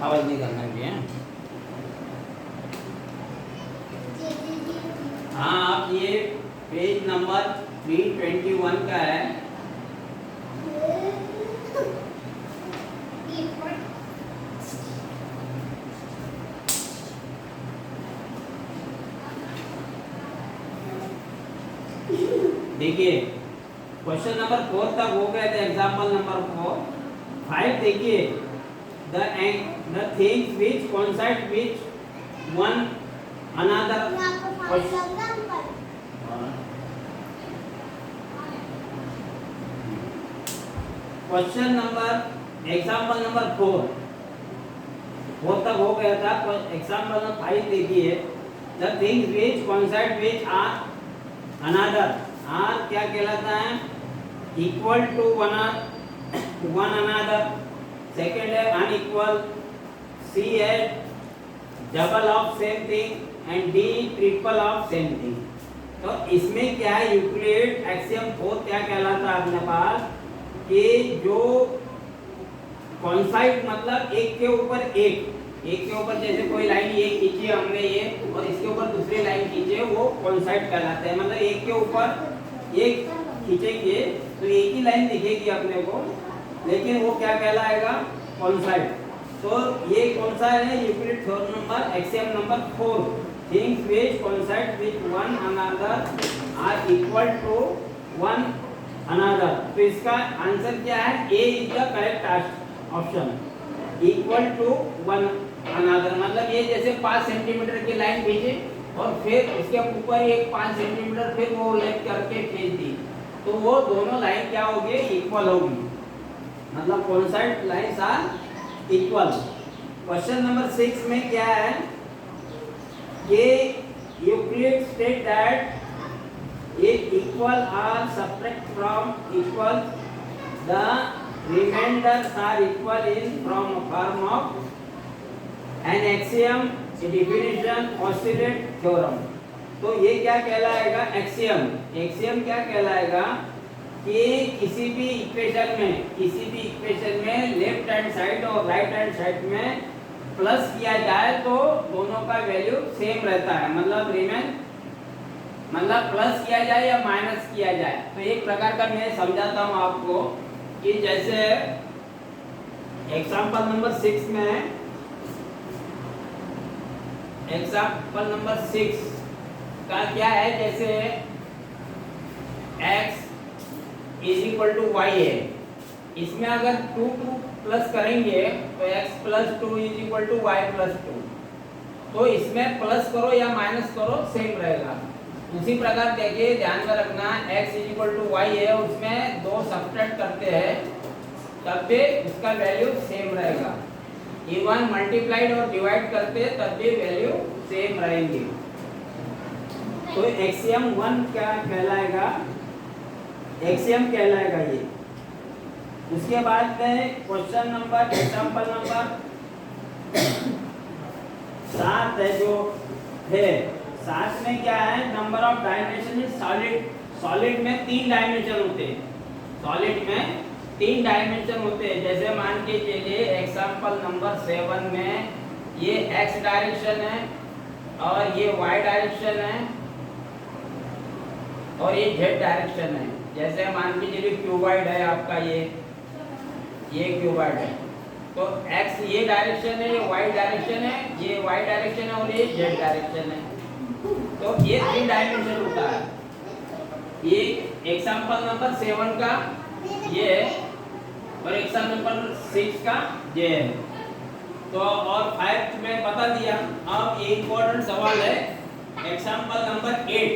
आवाज नहीं करना है। हाँ, आप ये पेज नंबर 321 का है। देखिए क्वेश्चन नंबर 4 तक हो गए थे, एग्जाम्पल नंबर 5 देखिए, the things which coincide which one another. Question number example number 4 तक हो गया था। एग्जाम्पल नंबर 5 देखिए, the things which coincide which are another. Are क्या कहलाता है? Equal to one another. Second है अनइक्वल। सी है double of same thing and D triple of same thing. तो इसमें क्या है, यूक्लिड एक्सियम 4 क्या कहलाता है अपने पास कि जो कॉन्साइड मतलब एक के ऊपर एक के ऊपर जैसे कोई लाइन ये खींची हमने ये और इसके ऊपर दूसरी लाइन खींचे, वो कॉन्साइड कहलाता है। मतलब एक के ऊपर एक खींचेंगे तो एक ही लाइन दिखेगी अपने को, लेकिन वो क्या कहलाएगा? कॉन्साइड। तो ये कौन सा है? Euclid theorem number axiom number 4, things which coincide which one another are equal to one another. तो इसका आंसर क्या है? A is the correct option, equal to one another. मतलब ये जैसे 5 सेंटीमीटर की लाइन खींची और फिर इसके ऊपर एक 5 सेंटीमीटर फिर वो लेफ्ट करके खींच दी, तो वो दोनों लाइन क्या होगी? इक्वल होगी। मतलब coincide lines are equal. Question number 6 में क्या है कि Euclid state that if equal or subtract from equal, the remainders are equal in from form of an axiom, definition, postulate, theorem। तो ये क्या कहलाएगा? एक्सियम। एक्सियम क्या कहलाएगा कि किसी भी इक्वेशन में लेफ्ट हैंड साइड और राइट हैंड साइड में प्लस किया जाए तो दोनों का वैल्यू सेम रहता है। मतलब प्लस किया जाए या माइनस किया जाए। तो एक प्रकार का मैं समझाता हूँ आपको कि जैसे एग्जाम्पल नंबर 6 में, एग्जाम्पल नंबर 6 का क्या है, जैसे x is equal to y है, इसमें अगर 2 प्लस करेंगे तो x plus 2 is equal to y plus 2। तो इसमें प्लस करो या माइनस करो सेम रहेगा। उसी प्रकार देखिए, ध्यान में रखना, x is equal to y है, उसमें 2 सब्ट्रैक्ट करते हैं तब भी उसका वैल्यू सेम रहेगा। इवन मल्टीप्लाइड और डिवाइड करते तब भी वैल्यू सेम रहेंगे। तो एक्सियम 1 क्या कहलाएगा? एक्सियम कहलाएगा ये। उसके बाद में क्वेश्चन नंबर एग्जाम्पल नंबर 7 है, जो है 7 में क्या है? Number of dimension is solid. Solid में 3 डायमेंशन होते हैं। सॉलिड में 3 डायमेंशन होते हैं। जैसे मान के चलिए एग्जाम्पल नंबर 7 में ये x डायरेक्शन है और ये y डायरेक्शन है और ये z डायरेक्शन है। जैसे मान के चलिए क्यूबॉइड है आपका, ये क्यूबॉइड है, तो x ये डायरेक्शन है, ये y डायरेक्शन है, ये y डायरेक्शन है और ये z डायरेक्शन है। तो ये 3 डायमेंशन होता है। ये एग्जाम्पल नंबर 7 का ये है और एग्जाम्पल नंबर 6 का ये है। तो और 5 में बता दिया। अब एक इम्पोर्टेंट सवाल है, एग्जाम्पल नंबर 8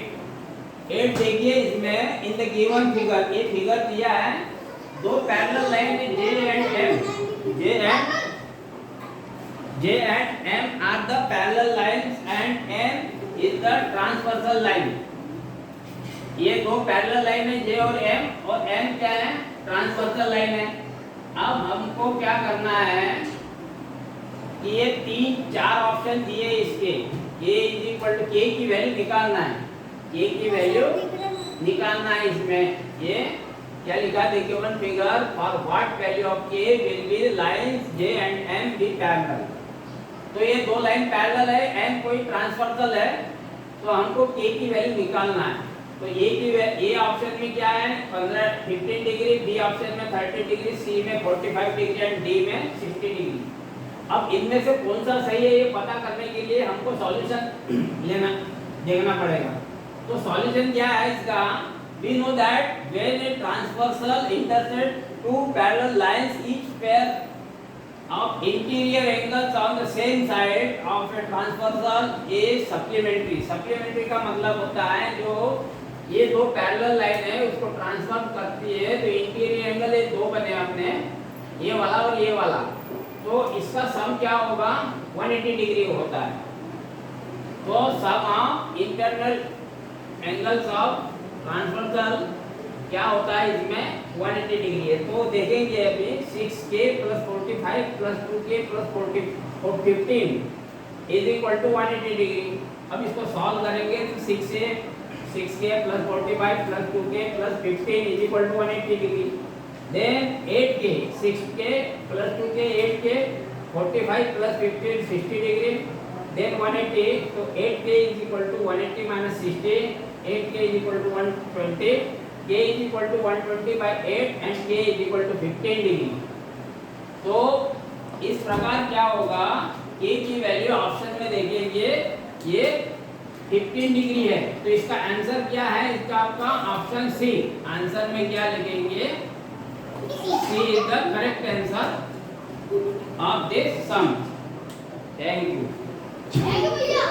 देखिए, इसमें इन द गिवन फिगर, ये फिगर दिया है, 2 parallel line J and M are the parallel lines and M is the transversal line। ये 2 पैरेलल लाइन है J और M क्या है? ट्रांसवर्सल लाइन है। अब हमको क्या करना है कि ये 3-4 ऑप्शन दिए इसके, K की वैल्यू निकालना है। K की वैल्यू निकालना है इसमें। ये क्या लिखा है, देखिए one figure for what value of K will be lines J and M be parallel. तो ये दो लाइन पैरेलल है, एम कोई ट्रांसवर्सल है, तो हमको के की वैल्यू निकालना है। तो ए ऑप्शन में क्या है 15 डिग्री, बी ऑप्शन में 30 डिग्री, सी में 45 डिग्री एंड डी में 60 डिग्री। अब इनमें से कौन सा सही है ये पता करने के लिए हमको सॉल्यूशन लेना देखना पड़ेगा। तो सॉल्यूशन क्या है इसका, we know that when a transversal intersect two parallel lines, each pair of interior angles on the same side of a transversal is supplementary। supplementary का मतलब होता है जो ये दो पैरेलल लाइन है उसको ट्रांसफॉर्म करती है, तो इंटीरियर एंगल ये दो बने अपने, ये वाला और ये वाला, तो इसका सम क्या होगा 180 डिग्री होता है। तो sum of internal angles of transversal क्या होता है इसमें 180 डिग्री है। तो देखेंगे अभी 6k + 45 + 2k + 15 is equal to 180 degree. अब इसको सॉल्व करेंगे तो 6k + 45 + 2k + 15 is equal to 180 degree. Then 8k 6k + 2k 8k 45 + 15 60 degree. Then 180, तो 8k is equal to 180 - 60, 8k is equal to 120, k is equal to 120/8 and k is equal to 15 degree. तो इस प्रकार क्या होगा, k की value option में देखेंगे ये 15 डिग्री है, तो इसका आंसर क्या है, इसका आपका ऑप्शन सी। आंसर में क्या लिखेंगे, C is the correct answer of this sum. Thank you. भैया।